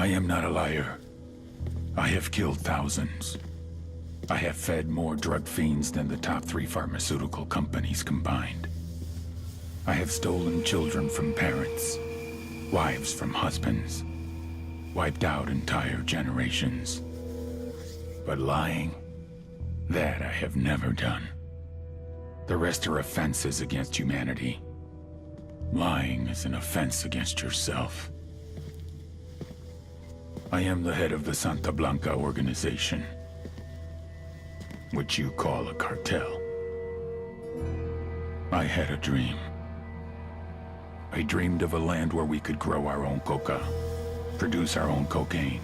I am not a liar. I have killed thousands. I have fed more drug fiends than the top 3 pharmaceutical companies combined. I have stolen children from parents, wives from husbands, wiped out entire generations. But lying, that I have never done. The rest are offenses against humanity. Lying is an offense against yourself. I am the head of the Santa Blanca organization, which you call a cartel. I had a dream. I dreamed of a land where we could grow our own coca, produce our own cocaine,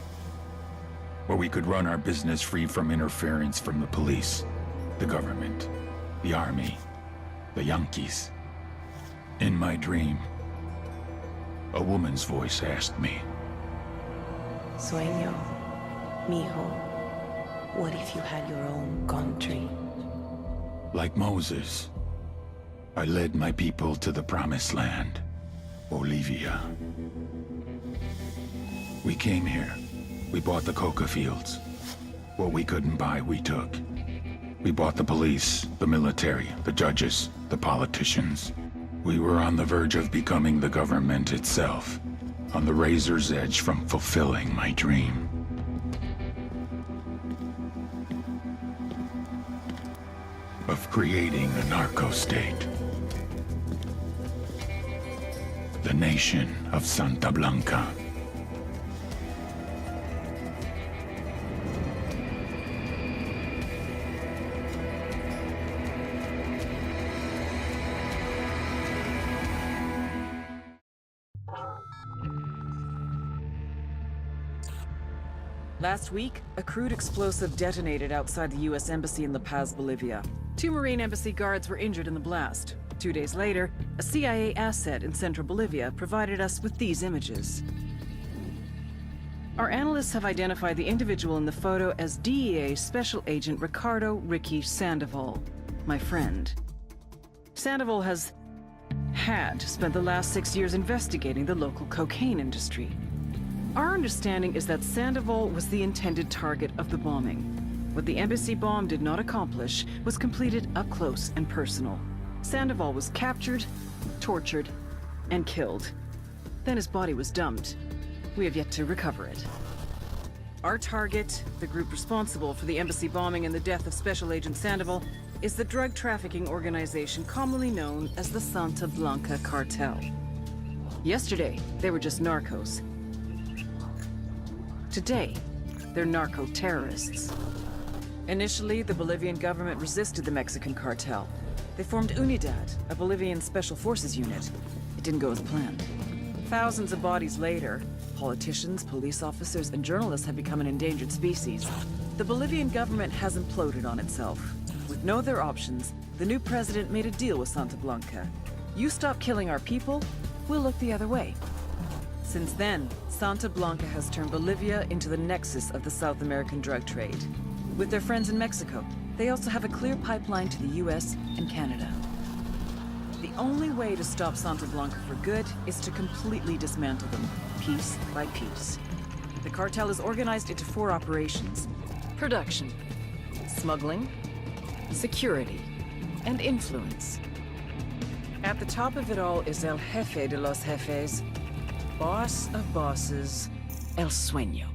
where we could run our business free from interference from the police, the government, the army, the Yankees. In my dream, a woman's voice asked me, Sueño, mijo, what if you had your own country? like Moses, I led my people to the promised land, Bolivia. We came here. We bought the coca fields. What we couldn't buy, we took. We bought the police, the military, the judges, the politicians. We were on the verge of becoming the government itself, on the razor's edge from fulfilling my dream. Of creating a narco-state. The nation of Santa Blanca. Last week, a crude explosive detonated outside the U.S. Embassy in La Paz, Bolivia. 2 Marine Embassy guards were injured in the blast. 2 days later, a CIA asset in central Bolivia provided us with these images. Our analysts have identified the individual in the photo as DEA Special Agent Ricardo Ricky Sandoval, my friend. Sandoval had spent the last 6 years investigating the local cocaine industry. Our understanding is that Sandoval was the intended target of the bombing. What the embassy bomb did not accomplish was completed up close and personal. Sandoval was captured, tortured, and killed. Then his body was dumped. We have yet to recover it. Our target, the group responsible for the embassy bombing and the death of Special Agent Sandoval, is the drug trafficking organization commonly known as the Santa Blanca Cartel. Yesterday, they were just narcos. Today, they're narco-terrorists. Initially, the Bolivian government resisted the Mexican cartel. They formed Unidad, a Bolivian special forces unit. It didn't go as planned. Thousands of bodies later, politicians, police officers, and journalists have become an endangered species. The Bolivian government has imploded on itself. With no other options, the new president made a deal with Santa Blanca. You stop killing our people, we'll look the other way. Since then, Santa Blanca has turned Bolivia into the nexus of the South American drug trade. With their friends in Mexico, they also have a clear pipeline to the US and Canada. The only way to stop Santa Blanca for good is to completely dismantle them, piece by piece. The cartel is organized into 4 operations: production, smuggling, security, and influence. At the top of it all is El Jefe de los Jefes, boss of bosses, El Sueño.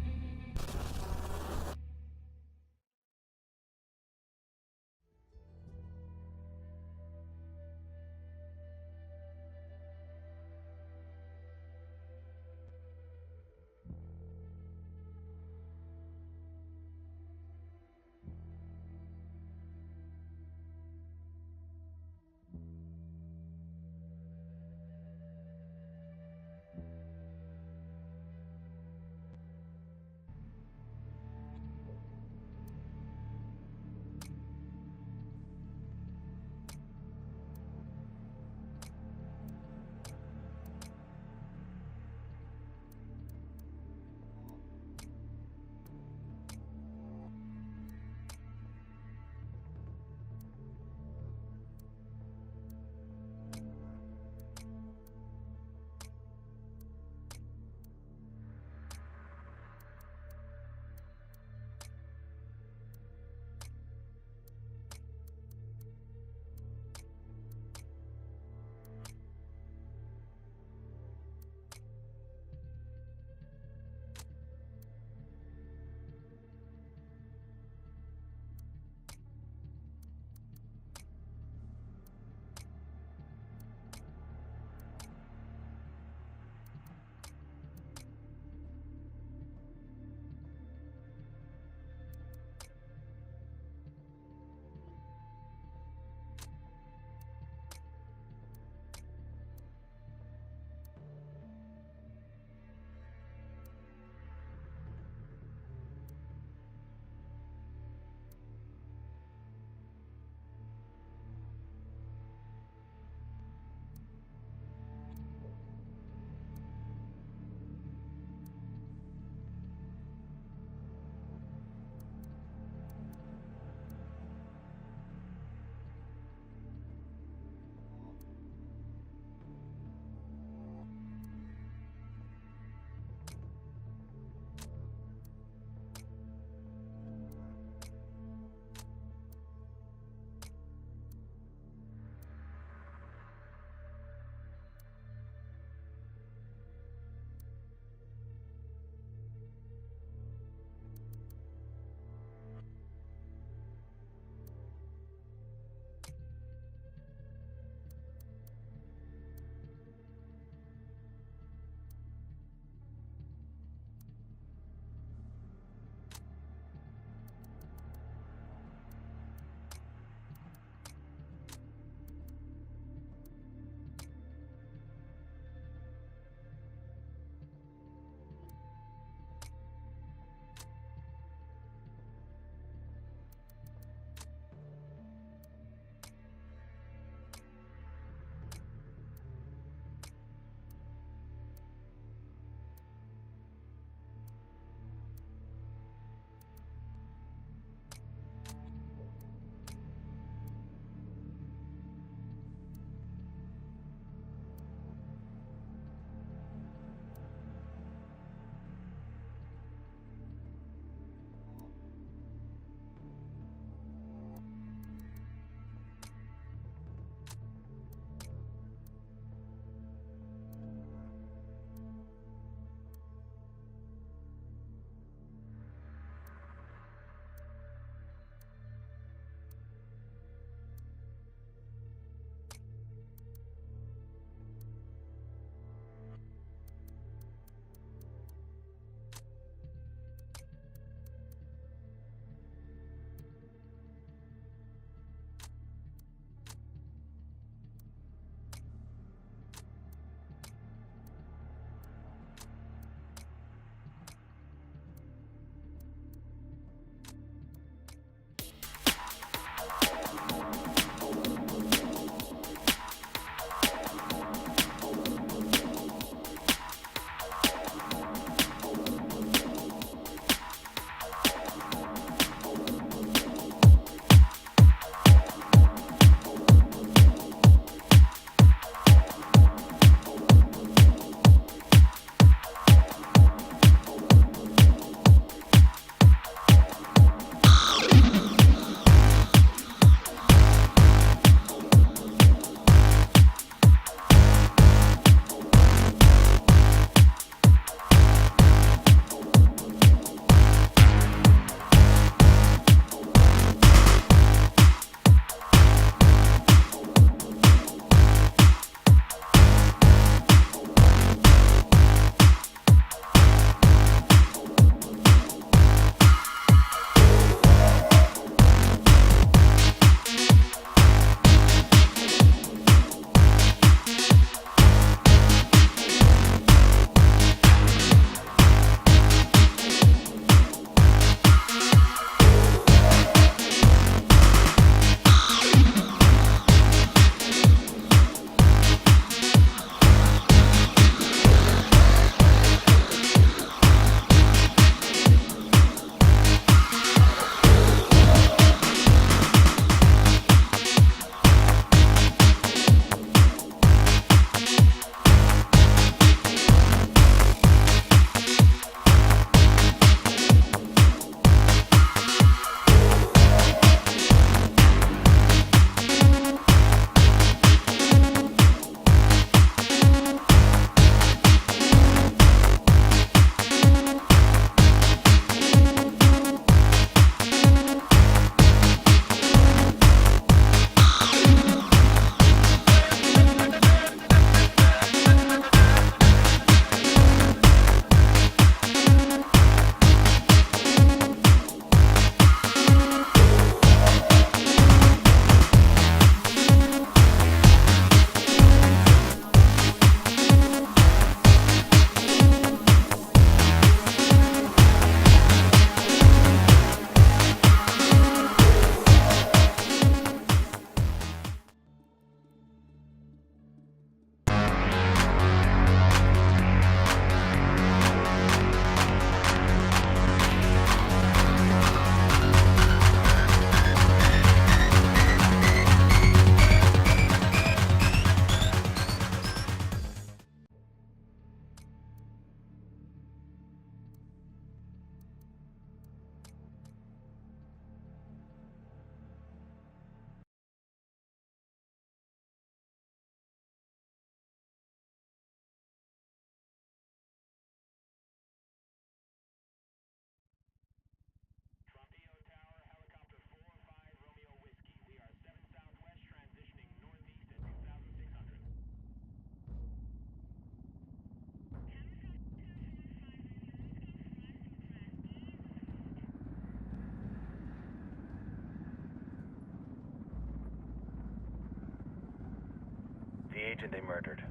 agent they murdered.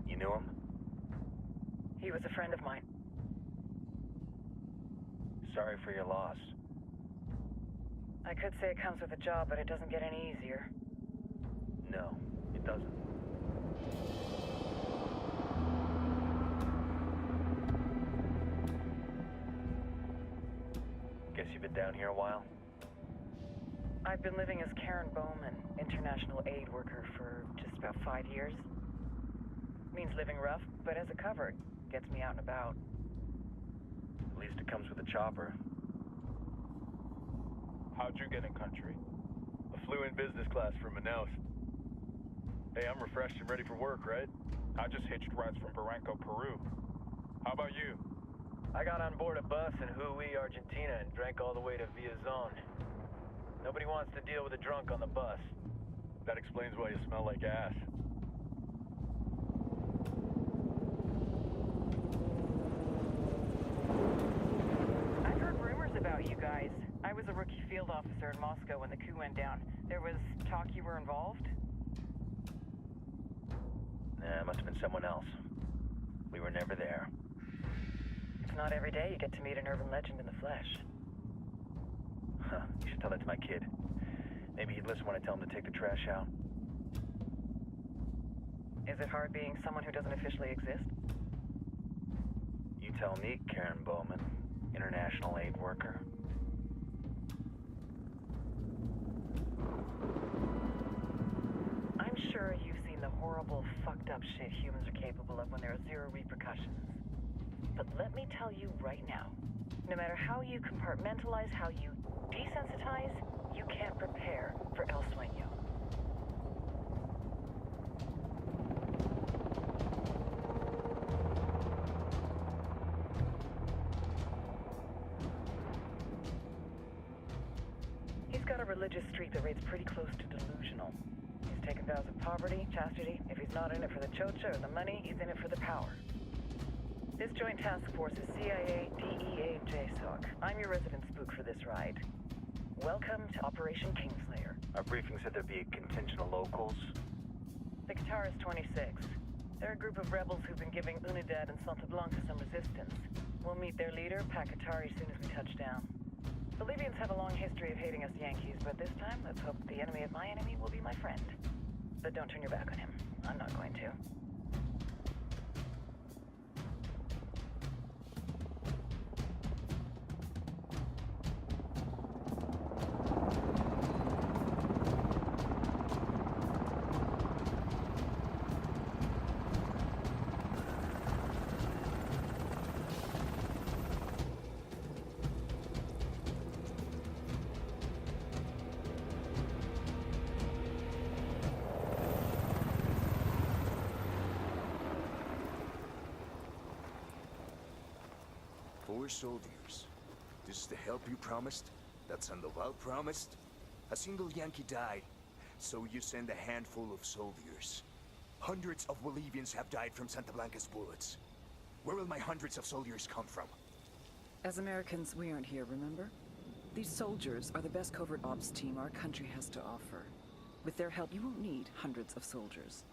You knew him? He was a friend of mine. Sorry for your loss. I could say it comes with a job, but it doesn't get any easier. No, it doesn't. Guess you've been down here a while? I've been living as Karen Bowman, international aid worker, for just about 5 years. Means living rough, but as a cover, gets me out and about. At least it comes with a chopper. How'd you get in country? I flew in business class from Manaus. Hey, I'm refreshed and ready for work, right? I just hitched rides from Barranco, Peru. How about you? I got on board a bus in Jujuy, Argentina, and drank all the way to Villazon. Nobody wants to deal with a drunk on the bus. That explains why you smell like ass. I've heard rumors about you guys. I was a rookie field officer in Moscow when the coup went down. There was talk you were involved? Nah, it must have been someone else. We were never there. It's not every day you get to meet an urban legend in the flesh. Huh, you should tell that to my kid. Maybe he'd listen when I tell him to take the trash out. Is it hard being someone who doesn't officially exist? You tell me, Karen Bowman, international aid worker. I'm sure you've seen the horrible, fucked up shit humans are capable of when there are zero repercussions. But let me tell you right now, no matter how you compartmentalize, how you desensitize, you can't prepare for El Sueño. He's got a religious streak that rates pretty close to delusional. He's taken vows of poverty, chastity. If he's not in it for the chocha or the money, he's in it for the power. This joint task force is CIA, DEA, and JSOC. I'm your resident spook for this ride. Welcome to Operation Kingslayer. Our briefing said there'd be a contingent of locals. The Guitarist 26. They're a group of rebels who've been giving Unidad and Santa Blanca some resistance. We'll meet their leader, Pakatari, as soon as we touch down. Bolivians have a long history of hating us Yankees, but this time, let's hope the enemy of my enemy will be my friend. But don't turn your back on him. I'm not going to. Four soldiers. This is the help you promised? That Sandoval promised? A single Yankee died, so you send a handful of soldiers. Hundreds of Bolivians have died from Santa Blanca's bullets. Where will my hundreds of soldiers come from? As Americans, we aren't here, remember? These soldiers are the best covert ops team our country has to offer. With their help, you won't need hundreds of soldiers.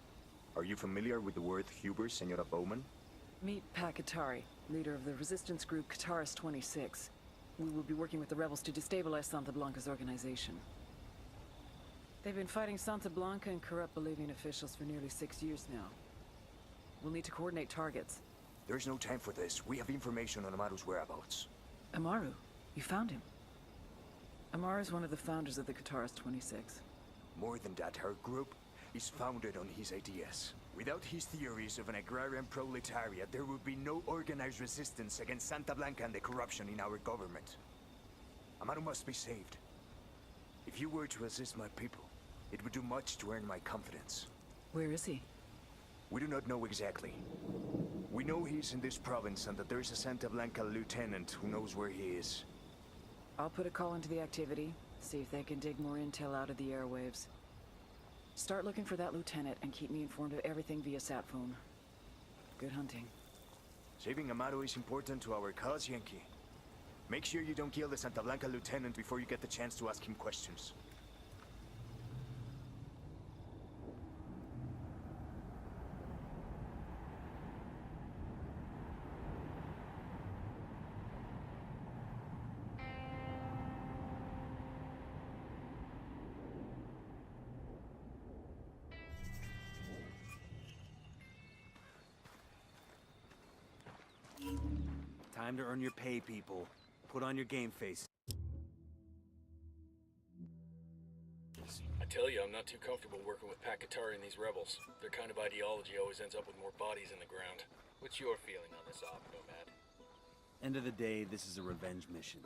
Are you familiar with the word Huber, Senora Bowman? Meet Pakatari, leader of the resistance group Guitarist 26. We will be working with the rebels to destabilize Santa Blanca's organization. They've been fighting Santa Blanca and corrupt Bolivian officials for nearly 6 years now. We'll need to coordinate targets. There's no time for this. We have information on Amaru's whereabouts. Amaru? You found him? Amaru is one of the founders of the Guitarist 26. More than that, her group is founded on his ideas. Without his theories of an agrarian proletariat, there would be no organized resistance against Santa Blanca and the corruption in our government. Amaru must be saved. If you were to assist my people, it would do much to earn my confidence. Where is he? We do not know exactly. We know he's in this province and that there is a Santa Blanca lieutenant who knows where he is. I'll put a call into the activity, see if they can dig more intel out of the airwaves. Start looking for that lieutenant and keep me informed of everything via sat phone. Good hunting. Saving Amaru is important to our cause, Yankee. Make sure you don't kill the Santa Blanca lieutenant before you get the chance to ask him questions. Time to earn your pay, people. Put on your game face. I tell you, I'm not too comfortable working with Pakatari and these rebels. Their kind of ideology always ends up with more bodies in the ground. What's your feeling on this op, Nomad? End of the day, this is a revenge mission.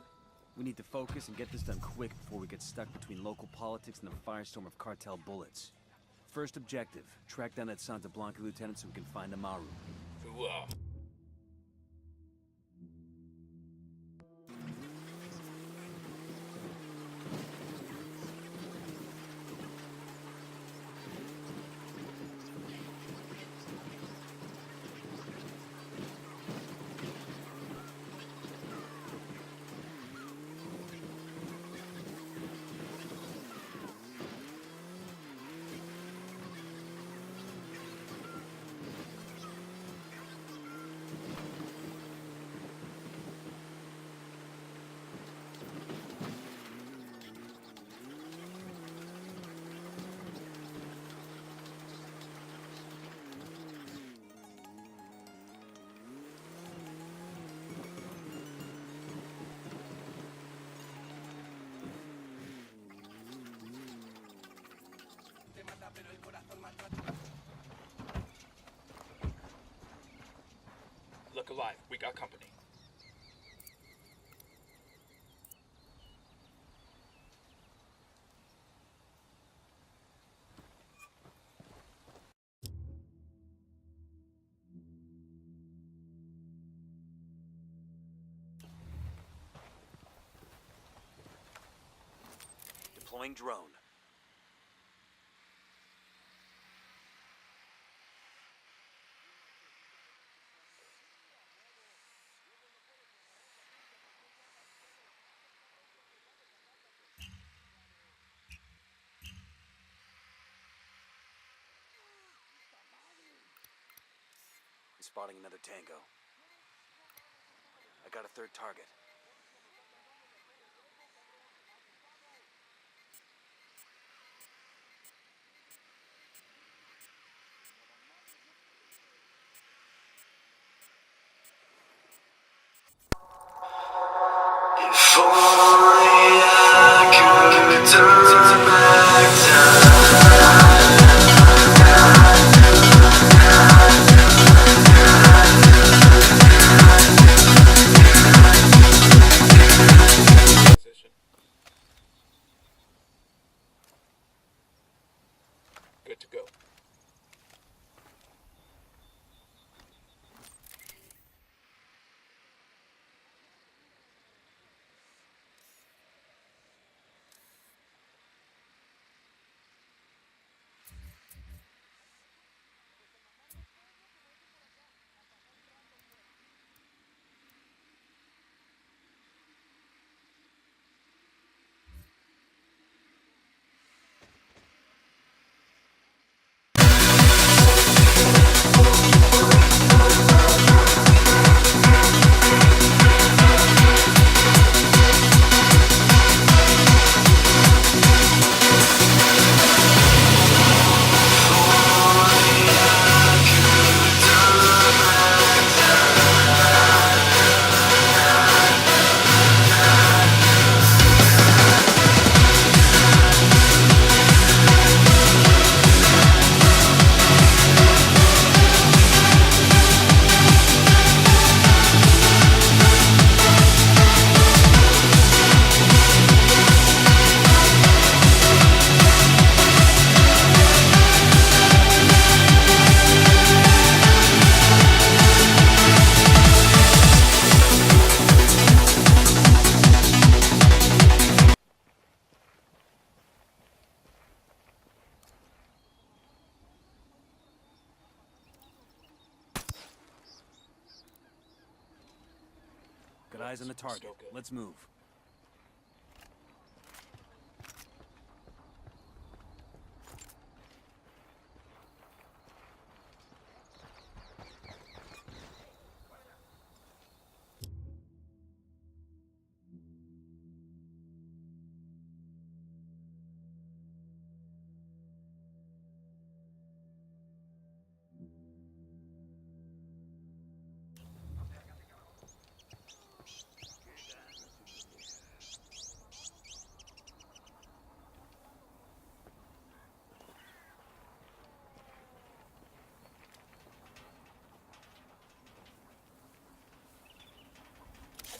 We need to focus and get this done quick before we get stuck between local politics and the firestorm of cartel bullets. First objective, track down that Santa Blanca lieutenant so we can find Amaru. Hooah. Look alive, we got company. Deploying drone. Spotting another tango. I got a third target. If only I could turn back time. Good to go. Got eyes on the target. Let's move.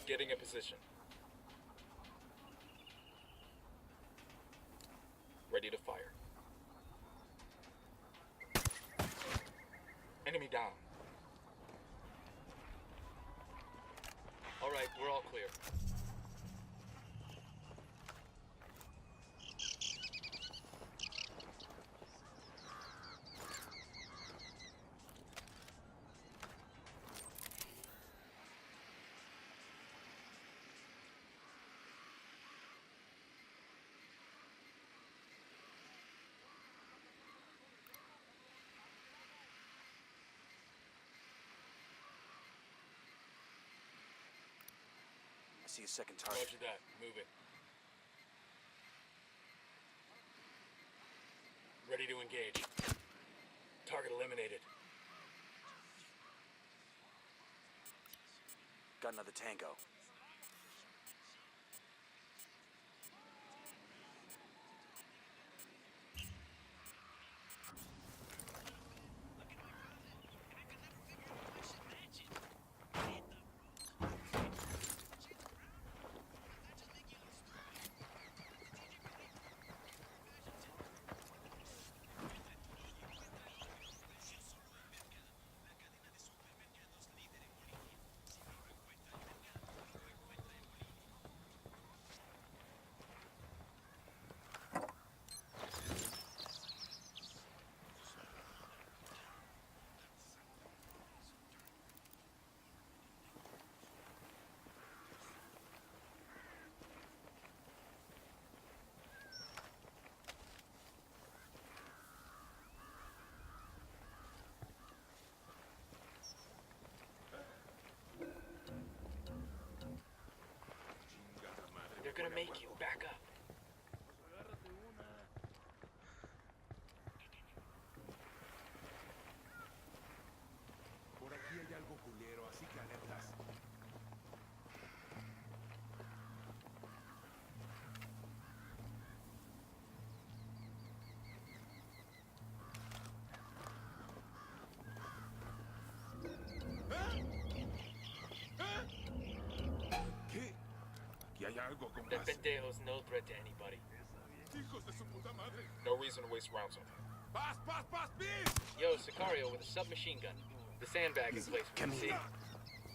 Getting a position. Ready to fire. Enemy down. All right, we're all clear. I see a second target. Roger that. Moving. Ready to engage. Target eliminated. Got another tango. They're gonna make you back up. Por aquí hay algo culero, así que alertas. ¿Qué? Aquí hay algo, The compás. pendejo's no threat to anybody. Hijos de su puta madre. No reason to waste rounds on them. ¡Paz, paz, paz, bis! Yo, Sicario with a submachine gun. The sandbag in place. Come See? here.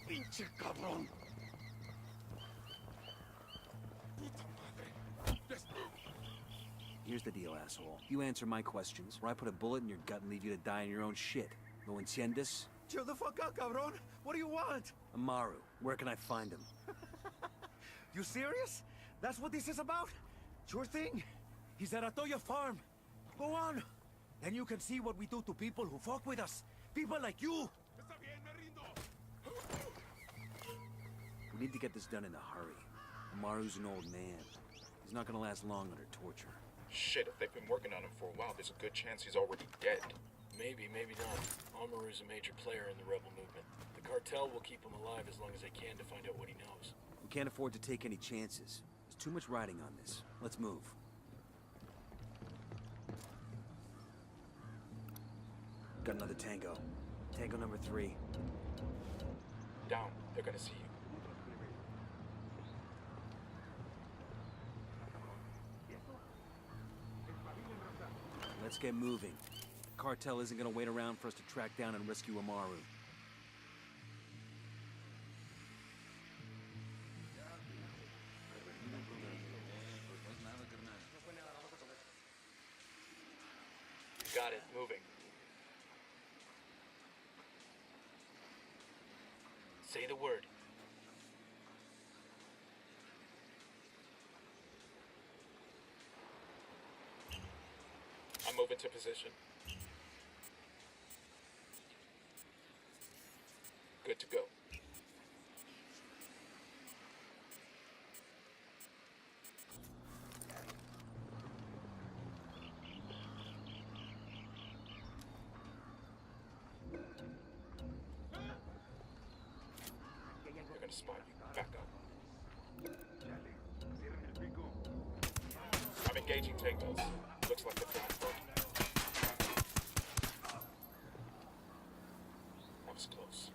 ¡Pinche cabrón! ¡Puta madre! Here's the deal, asshole. You answer my questions, or I put a bullet in your gut and leave you to die in your own shit. ¿Lo entiendes? Chill the fuck out, cabrón. What do you want? Amaru, where can I find him? You serious? That's what this is about? Sure thing. He's at Atoya Farm. Go on. Then you can see what we do to people who fuck with us. People like you. ¡Está bien, me rindo! We need to get this done in a hurry. Amaru's an old man. He's not gonna last long under torture. Shit, if they've been working on him for a while, there's a good chance he's already dead. Maybe, maybe not. Amaru's a major player in the rebel movement. The cartel will keep him alive as long as they can to find out what he knows. We can't afford to take any chances. There's too much riding on this. Let's move. Got another tango. Tango number 3. Down. They're gonna see you. Let's get moving. The cartel isn't gonna wait around for us to track down and rescue Amaru. Got it. Moving. Say the word. I'm moving to position. Good to go. They're gonna spot you. Back up. I'm engaging tangos. Looks like the ground broken. That was close.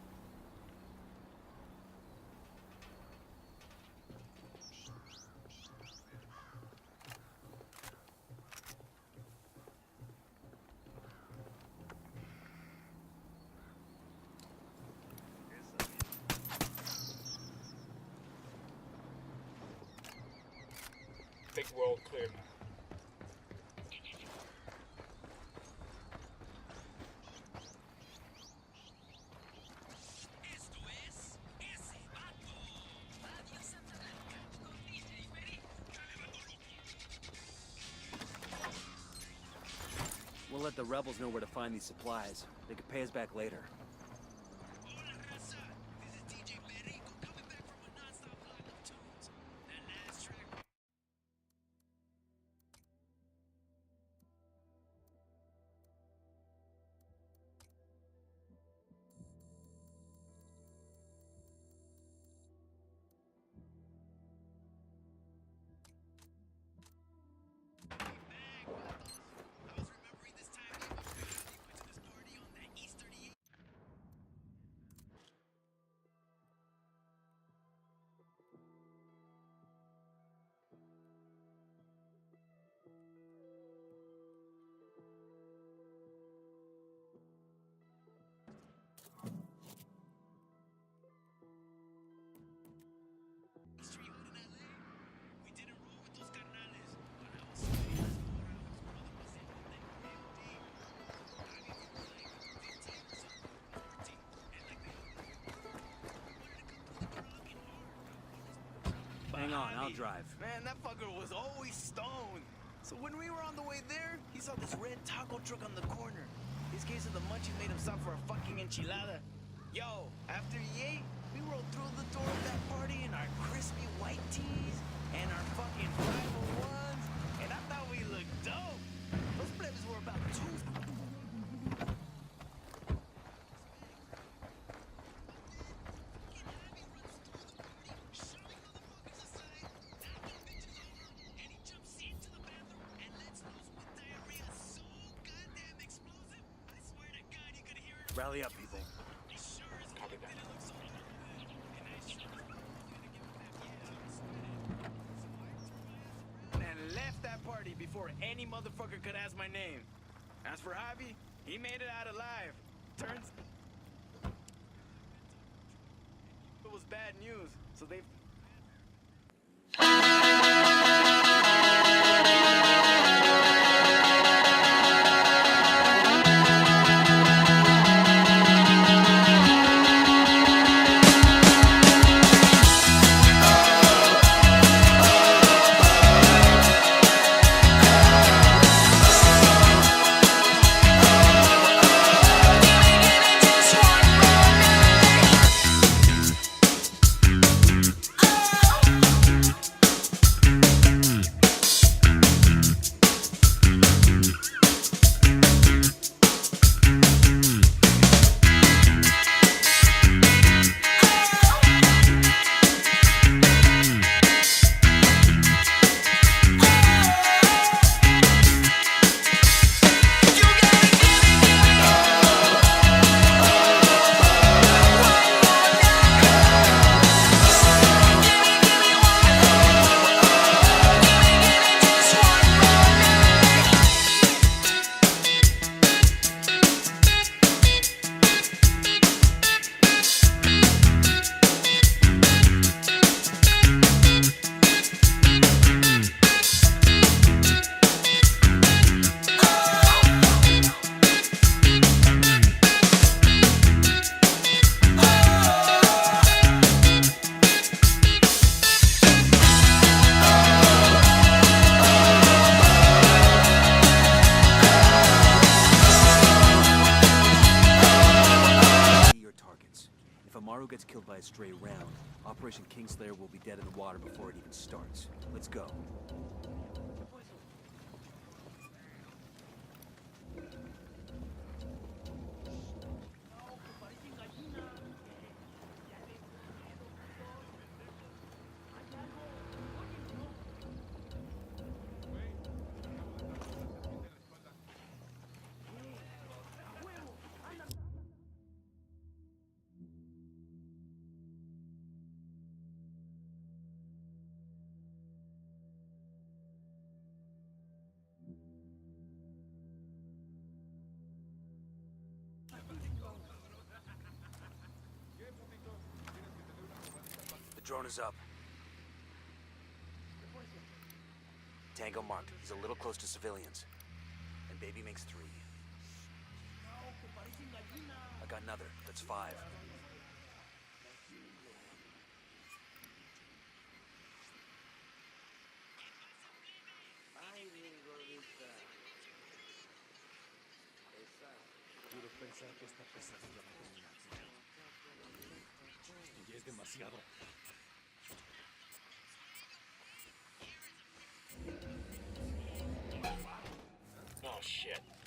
think we're all clear now. We'll let the rebels know where to find these supplies. They could pay us back later. Hang on, I'll drive. Man, that fucker was always stoned. So when we were on the way there, he saw this red taco truck on the corner. His case of the munchies made him stop for a fucking enchilada. Yo, after he ate, we rolled through the door of that party in our crispy white tees and our fucking 501s, and I thought we looked dope. Those plebs were about two. Rally up, people. Copy that. And left that party before any motherfucker could ask my name. As for Javi, he made it out alive. Turns it was bad news, so they gets killed by a stray round, Operation Kingslayer will be dead in the water before it even starts. Let's go. The drone is up. Tango marked. He's a little close to civilians. And baby makes 3. I got another. That's 5. Quiero pensar que esta pesadilla me termina. Y es demasiado. Oh shit.